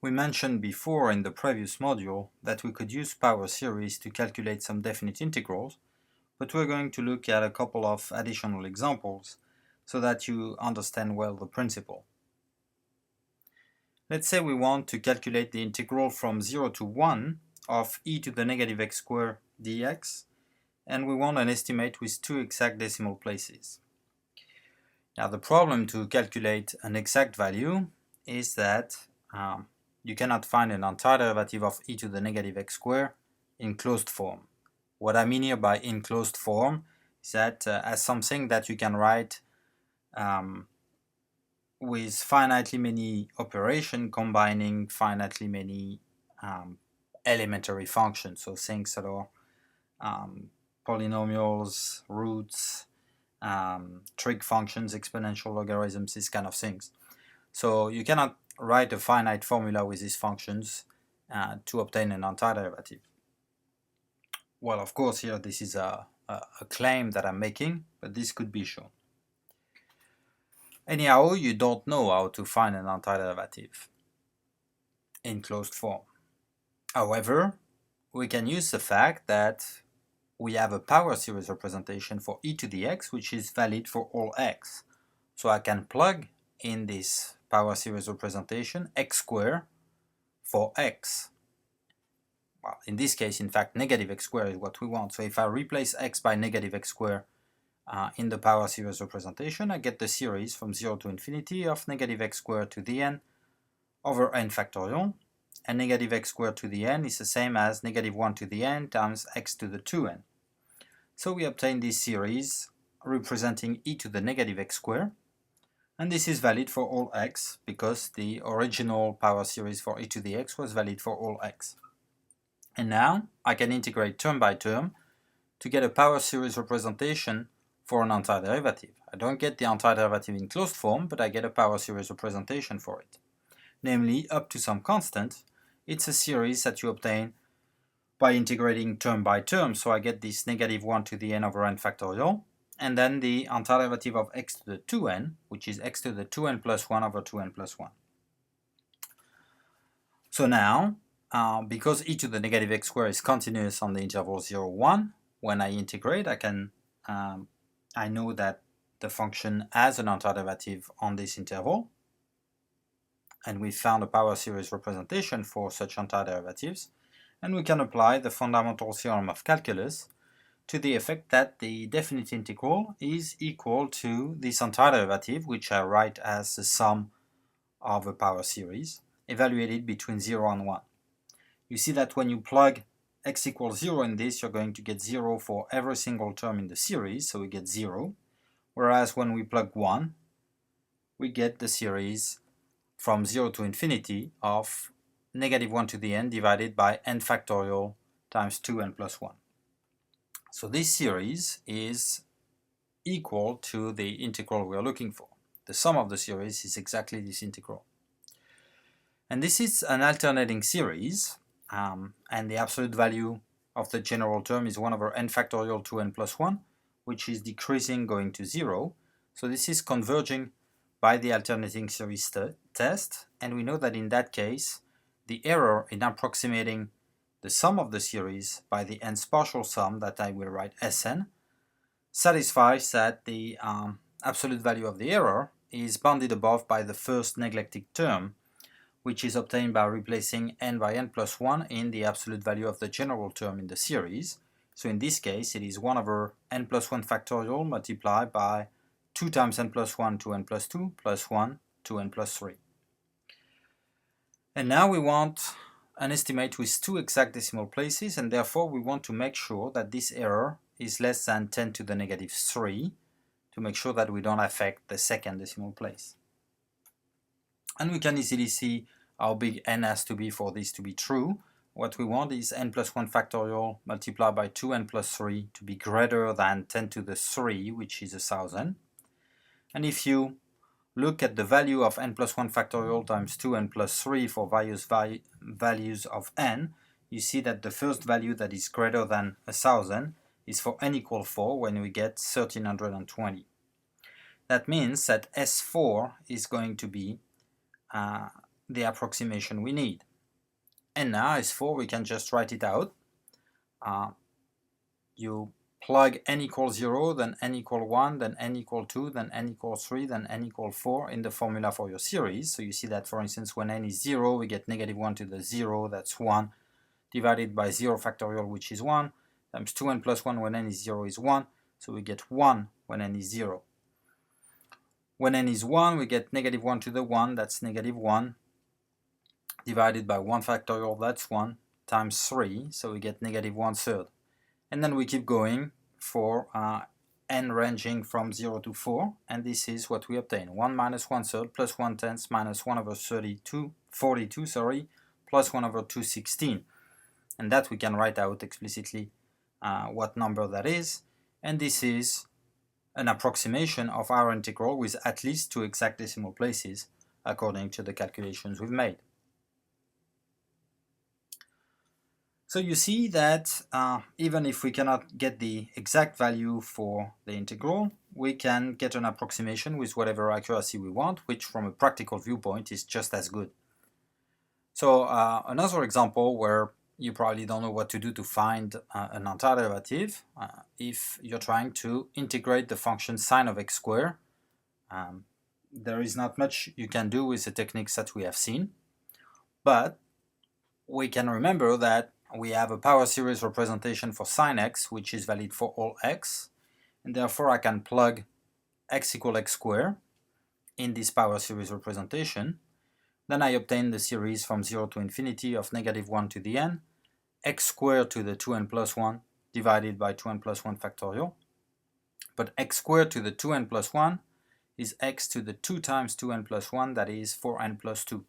We mentioned before in the previous module that we could use power series to calculate some definite integrals, but we're going to look at a couple of additional examples so that you understand well the principle. Let's say we want to calculate the integral from 0 to 1 of e to the negative x squared dx, and we want an estimate with 2 exact decimal places. Now the problem to calculate an exact value is that you cannot find an antiderivative of e to the negative x squared in closed form. What I mean here by in closed form is that as something that you can write with finitely many operations combining finitely many elementary functions, so things that are polynomials, roots, trig functions, exponential logarithms, these kind of things. So you cannot write a finite formula with these functions to obtain an antiderivative. Well, of course, here this is a claim that I'm making, but this could be shown. Anyhow, you don't know how to find an antiderivative in closed form. However, we can use the fact that we have a power series representation for e to the x, which is valid for all x. So I can plug in this power series representation x squared for x. Well, in this case, in fact, negative x squared is what we want. So if I replace x by negative x squared in the power series representation, I get the series from 0 to infinity of negative x squared to the n over n factorial. And negative x squared to the n is the same as negative 1 to the n times x to the 2n. So we obtain this series representing e to the negative x squared. And this is valid for all x because the original power series for e to the x was valid for all x. And now I can integrate term by term to get a power series representation for an antiderivative. I don't get the antiderivative in closed form, but I get a power series representation for it. Namely, up to some constant, it's a series that you obtain by integrating term by term. So I get this negative 1 to the n over n factorial, and then the antiderivative of x to the 2n, which is x to the 2n plus 1 over 2n plus 1. So now, because e to the negative x squared is continuous on the interval 0, 1, when I integrate, I know that the function has an antiderivative on this interval, and we found a power series representation for such antiderivatives, and we can apply the fundamental theorem of calculus to the effect that the definite integral is equal to this antiderivative, which I write as the sum of a power series, evaluated between 0 and 1. You see that when you plug x equals 0 in this, you're going to get 0 for every single term in the series, so we get 0, whereas when we plug 1, we get the series from 0 to infinity of negative 1 to the n divided by n factorial times 2n plus 1. So this series is equal to the integral we are looking for. The sum of the series is exactly this integral. And this is an alternating series, and the absolute value of the general term is 1 over n factorial 2n plus 1, which is decreasing going to 0. So this is converging by the alternating series test, and we know that in that case, the error in approximating the sum of the series by the nth partial sum, that I will write Sn, satisfies that the absolute value of the error is bounded above by the first neglected term, which is obtained by replacing n by n plus 1 in the absolute value of the general term in the series. So in this case, it is 1 over n plus 1 factorial multiplied by 2 times n plus 1 to n plus 2 plus 1 to n plus 3. And now we want an estimate with 2 exact decimal places, and therefore we want to make sure that this error is less than 10 to the negative 3 to make sure that we don't affect the second decimal place. And we can easily see how big n has to be for this to be true. What we want is n plus 1 factorial multiplied by 2n plus 3 to be greater than 10 to the 3, which is 1000. And if you look at the value of n plus 1 factorial times 2n plus 3 for various values of n, you see that the first value that is greater than 1000 is for n equal 4 when we get 1320. That means that S4 is going to be the approximation we need. And now as for, we can just write it out. You plug n equals 0, then n equal 1, then n equal 2, then n equals 3, then n equal 4 in the formula for your series. So you see that, for instance, when n is 0, we get negative 1 to the 0, that's 1, divided by 0 factorial, which is 1, times 2n plus 1 when n is 0 is 1, so we get 1 when n is 0. When n is 1, we get negative 1 to the 1, that's negative 1, divided by 1 factorial, that's 1, times 3, so we get negative 1/3. And then we keep going for n ranging from 0 to 4, and this is what we obtain. 1 minus 1/3 plus 1/10 minus 1 over 42, plus 1 over 216. And that we can write out explicitly what number that is. And this is an approximation of our integral with at least 2 exact decimal places according to the calculations we've made. So you see that even if we cannot get the exact value for the integral, we can get an approximation with whatever accuracy we want, which from a practical viewpoint is just as good. So another example where you probably don't know what to do to find an antiderivative, if you're trying to integrate the function sine of x squared, there is not much you can do with the techniques that we have seen, but we can remember that we have a power series representation for sine x, which is valid for all x, and therefore I can plug x equal x squared in this power series representation. Then I obtain the series from 0 to infinity of negative 1 to the n, x squared to the 2n plus 1 divided by 2n plus 1 factorial. But x squared to the 2n plus 1 is x to the 2 times 2n plus 1, that is 4n plus 2.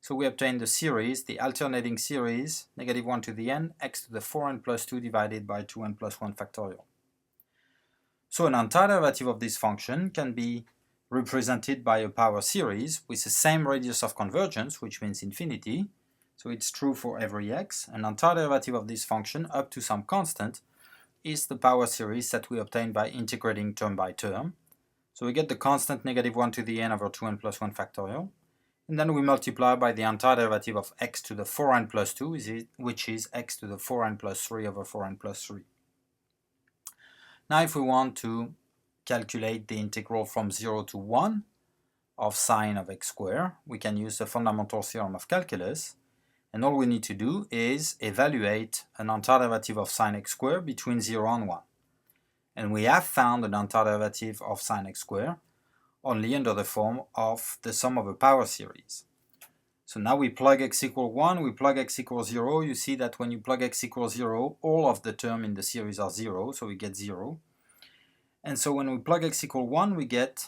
So we obtain the series, the alternating series, negative 1 to the n, x to the 4n plus 2 divided by 2n plus 1 factorial. So an antiderivative of this function can be represented by a power series with the same radius of convergence, which means infinity. So it's true for every x. An antiderivative of this function up to some constant is the power series that we obtain by integrating term by term. So we get the constant negative 1 to the n over 2n plus 1 factorial. And then we multiply by the antiderivative of x to the 4n plus 2, which is x to the 4n plus 3 over 4n plus 3. Now if we want to calculate the integral from 0 to 1 of sine of x squared, we can use the fundamental theorem of calculus, and all we need to do is evaluate an antiderivative of sine x squared between 0 and 1. And we have found an antiderivative of sine x squared only under the form of the sum of a power series. So now we plug x equals 1, we plug x equals 0. You see that when you plug x equals 0, all of the terms in the series are 0, so we get 0. And so when we plug x equals 1, we get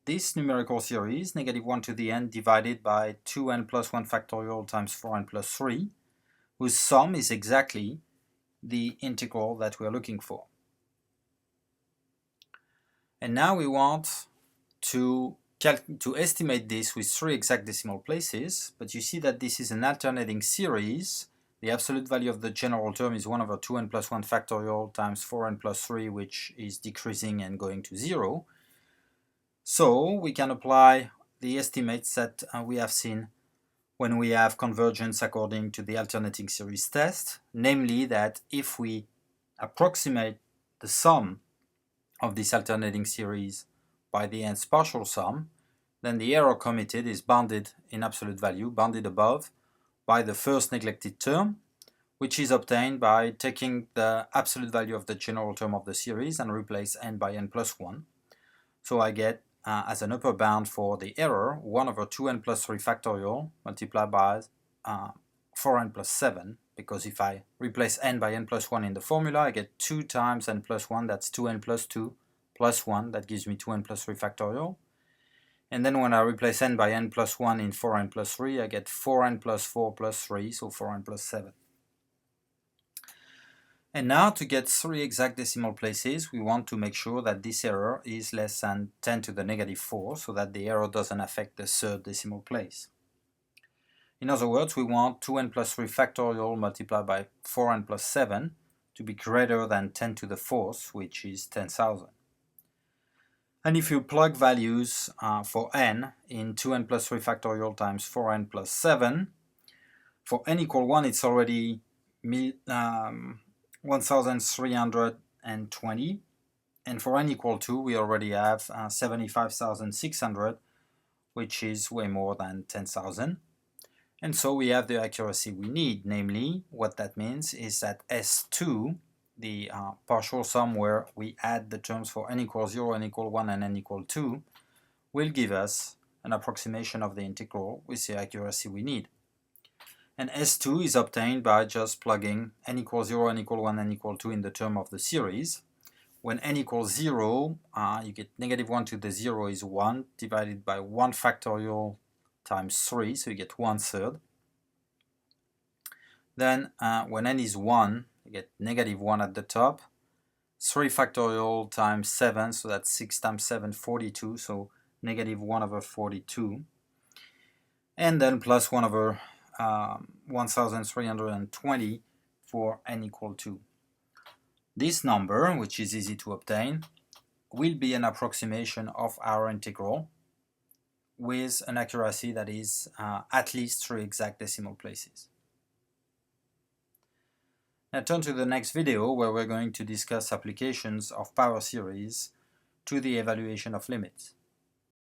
this numerical series, negative 1 to the n divided by 2n plus 1 factorial times 4n plus 3, whose sum is exactly the integral that we are looking for. And now we want to estimate this with 3 exact decimal places, but you see that this is an alternating series. The absolute value of the general term is 1 over 2n plus 1 factorial times 4n plus 3, which is decreasing and going to 0. So we can apply the estimates that we have seen when we have convergence according to the alternating series test, namely that if we approximate the sum of this alternating series by the nth partial sum, then the error committed is bounded in absolute value, bounded above, by the first neglected term, which is obtained by taking the absolute value of the general term of the series and replace n by n plus 1. So I get, as an upper bound for the error, 1 over 2n plus 3 factorial multiplied by 4n plus 7, because if I replace n by n plus 1 in the formula, I get 2 times n plus 1, that's 2n plus 2, plus 1, that gives me 2n plus 3 factorial. And then when I replace n by n plus 1 in 4n plus 3, I get 4n plus 4 plus 3, so 4n plus 7. And now to get 3 exact decimal places, we want to make sure that this error is less than 10 to the negative 4, so that the error doesn't affect the third decimal place. In other words, we want 2n plus 3 factorial multiplied by 4n plus 7 to be greater than 10 to the 4th, which is 10,000. And if you plug values for n in 2n plus 3 factorial times 4n plus 7, for n equal 1 it's already 1320, and for n equal 2 we already have 75,600, which is way more than 10,000. And so we have the accuracy we need, namely what that means is that S2, the partial sum where we add the terms for n equals 0, n equal 1, and n equal 2, will give us an approximation of the integral with the accuracy we need. And S2 is obtained by just plugging n equals 0, n equal 1, n equal 2 in the term of the series. When n equals 0, you get negative 1 to the 0 is 1 divided by 1 factorial times 3, so you get 1/3. Then when n is 1, you get negative 1 at the top, 3 factorial times 7, so that's 6 times 7, 42, so negative 1 over 42, and then plus 1 over 1320 for n equal 2. This number, which is easy to obtain, will be an approximation of our integral with an accuracy that is at least 3 exact decimal places. Now turn to the next video where we're going to discuss applications of power series to the evaluation of limits.